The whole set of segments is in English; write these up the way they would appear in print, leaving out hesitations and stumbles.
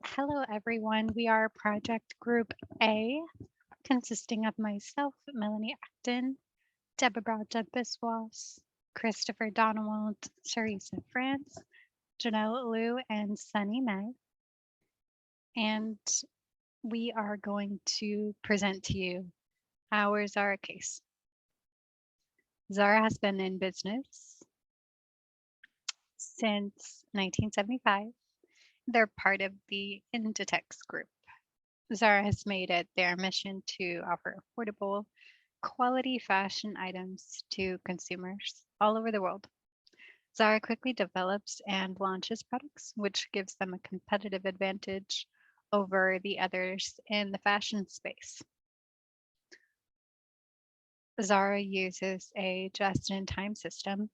Hello, everyone. We are Project Group A, consisting of myself, Melanie Acton, Debabrata Biswas, Christopher Donewald, Theresa Frantz, Genelle and Sonny. And we are going to present to you our ZARA case. ZARA has been in business since 1975. They're part of the Inditex group. ZARA has made it their mission to offer affordable, quality fashion items to consumers all over the world. ZARA quickly develops and launches products, which gives them a competitive advantage over the others in the fashion space. ZARA uses a just-in-time system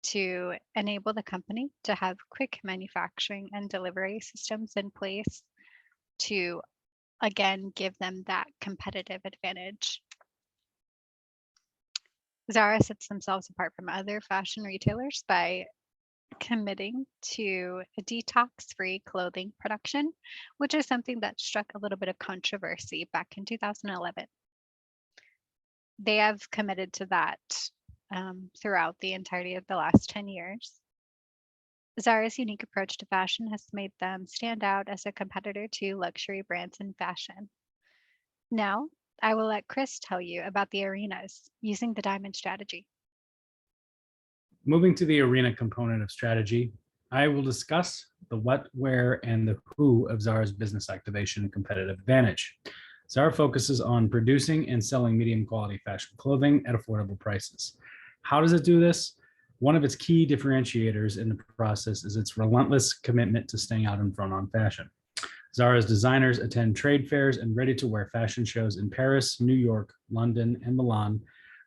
to enable the company to have quick manufacturing and delivery systems in place to, again, give them that competitive advantage. ZARA sets themselves apart from other fashion retailers by committing to a detox-free clothing production, which is something that struck a little bit of controversy back in 2011. They have committed to that throughout the entirety of the last 10 years. ZARA's unique approach to fashion has made them stand out as a competitor to luxury brands in fashion. Now, I will let Chris tell you about the arenas using the diamond strategy. Moving to the arena component of strategy, I will discuss the what, where, and the who of ZARA's business activation and competitive advantage. ZARA focuses on producing and selling medium quality fashion clothing at affordable prices. How does it do this? One of its key differentiators in the process is its relentless commitment to staying out in front on fashion. ZARA's designers attend trade fairs and ready-to-wear fashion shows in Paris, New York, London, and Milan,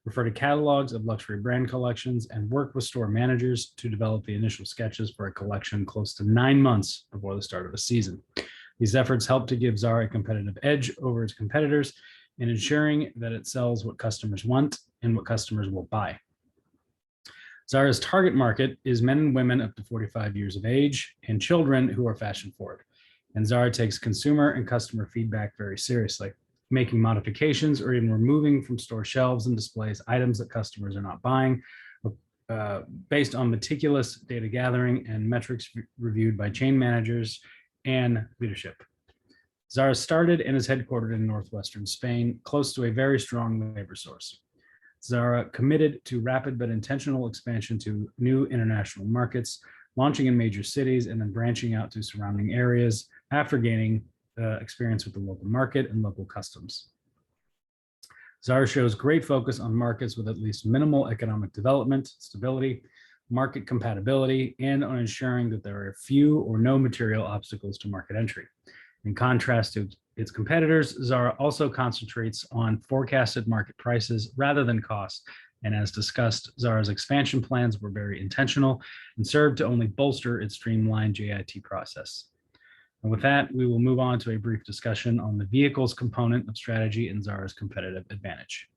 refer to catalogs of luxury brand collections, and work with store managers to develop the initial sketches for a collection close to 9 months before the start of a season. These efforts help to give ZARA a competitive edge over its competitors in ensuring that it sells what customers want and what customers will buy. ZARA's target market is men and women up to 45 years of age and children who are fashion forward. And ZARA takes consumer and customer feedback very seriously, making modifications or even removing from store shelves and displays items that customers are not buying, based on meticulous data gathering and metrics reviewed by chain managers and leadership. ZARA started and is headquartered in northwestern Spain, close to a very strong labor source. ZARA committed to rapid but intentional expansion to new international markets, launching in major cities and then branching out to surrounding areas after gaining experience with the local market and local customs. ZARA shows great focus on markets with at least minimal economic development, stability, market compatibility, and on ensuring that there are few or no material obstacles to market entry. In contrast to its competitors, ZARA also concentrates on forecasted market prices rather than cost. And as discussed, ZARA's expansion plans were very intentional and served to only bolster its streamlined JIT process. And with that, we will move on to a brief discussion on the vehicles component of strategy and ZARA's competitive advantage.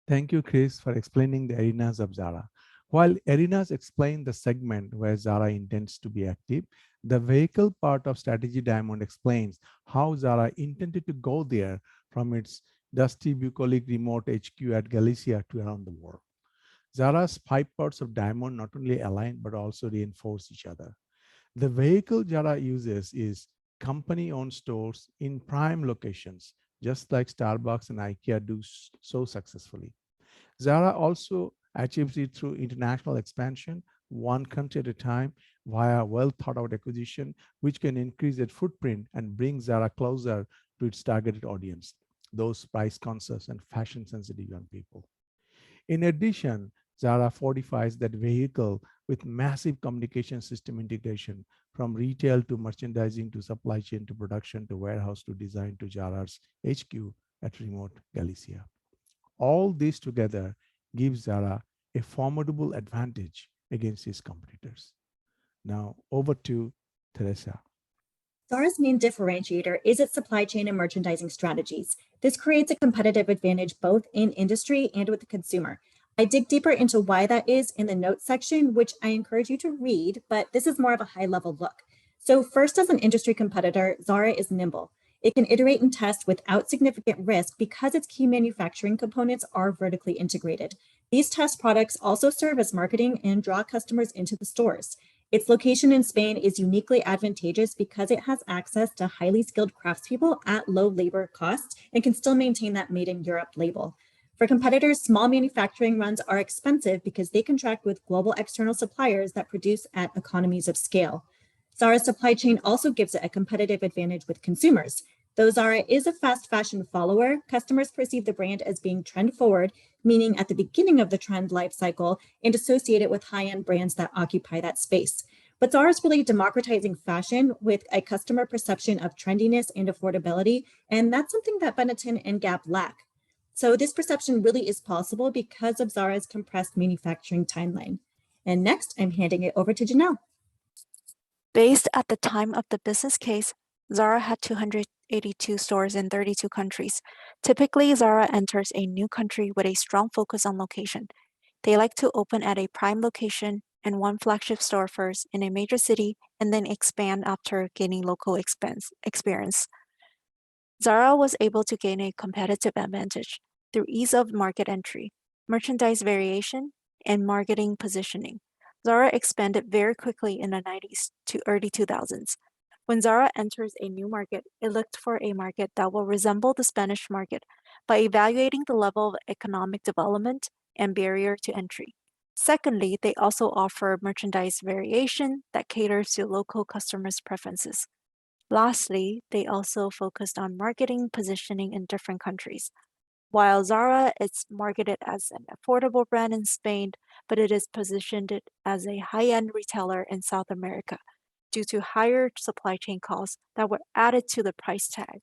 Thank you, Chris, for explaining the arenas of ZARA. While arenas explain the segment where ZARA intends to be active, the vehicle part of Strategy Diamond explains how ZARA intended to go there from its dusty bucolic remote HQ at Galicia to around the world. ZARA's 5 parts of Diamond not only align but also reinforce each other. The vehicle ZARA uses is company-owned stores in prime locations, just like Starbucks and IKEA do so successfully. ZARA also achieves it through international expansion, one country at a time, via well-thought-out acquisition, which can increase its footprint and bring ZARA closer to its targeted audience, those price-conscious and fashion-sensitive young people. In addition, ZARA fortifies that vehicle with massive communication system integration, from retail to merchandising to supply chain to production to warehouse to design to ZARA's HQ at remote Galicia. All this together gives ZARA a formidable advantage against its competitors. Now over to Theresa. ZARA's main differentiator is its supply chain and merchandising strategies. This creates a competitive advantage both in industry and with the consumer. I dig deeper into why that is in the notes section, which I encourage you to read, but this is more of a high-level look. So first, as an industry competitor, ZARA is nimble. It can iterate and test without significant risk because its key manufacturing components are vertically integrated. These test products also serve as marketing and draw customers into the stores. Its location in Spain is uniquely advantageous because it has access to highly skilled craftspeople at low labor costs and can still maintain that Made in Europe label. For competitors, small manufacturing runs are expensive because they contract with global external suppliers that produce at economies of scale. ZARA's supply chain also gives it a competitive advantage with consumers. Though ZARA is a fast fashion follower, customers perceive the brand as being trend forward, meaning at the beginning of the trend life cycle, and associate it with high-end brands that occupy that space. But ZARA is really democratizing fashion with a customer perception of trendiness and affordability, and that's something that Benetton and Gap lack. So this perception really is possible because of ZARA's compressed manufacturing timeline. And next, I'm handing it over to Genelle. Based at the time of the business case, ZARA had 282 stores in 32 countries. Typically, ZARA enters a new country with a strong focus on location. They like to open at a prime location and one flagship store first in a major city and then expand after gaining local experience. ZARA was able to gain a competitive advantage through ease of market entry, merchandise variation, and marketing positioning. ZARA expanded very quickly in the 90s to early 2000s. When ZARA enters a new market, it looked for a market that will resemble the Spanish market by evaluating the level of economic development and barrier to entry. Secondly, they also offer merchandise variation that caters to local customers' preferences. Lastly, they also focused on marketing positioning in different countries. While ZARA is marketed as an affordable brand in Spain, but it is positioned as a high-end retailer in South America due to higher supply chain costs that were added to the price tag.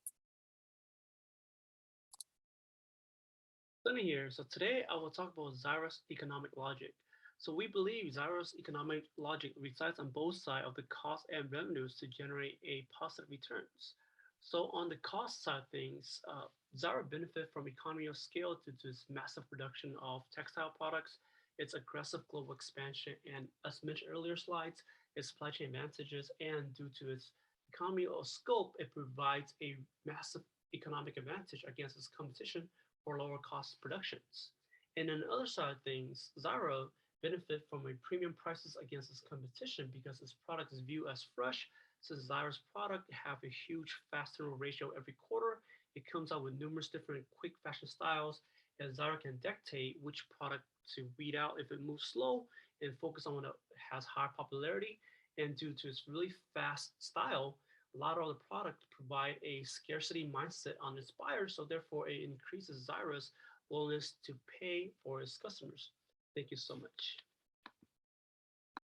Sonny here. So today I will talk about ZARA's economic logic. So we believe ZARA's economic logic resides on both sides of the cost and revenues to generate a positive returns. So on the cost side of things, ZARA benefit from economy of scale due to its massive production of textile products, its aggressive global expansion, and as mentioned earlier slides, its supply chain advantages, and due to its economy of scope, it provides a massive economic advantage against its competition for lower cost productions. And on the other side of things, ZARA benefit from a premium prices against its competition because its product is viewed as fresh. Since ZARA's product have a huge fast turnover ratio every quarter, it comes out with numerous different quick fashion styles, and ZARA can dictate which product to weed out if it moves slow and focus on what has high popularity. And due to its really fast style, a lot of the product provide a scarcity mindset on its buyers, so therefore it increases ZARA's willingness to pay for its customers. Thank you so much.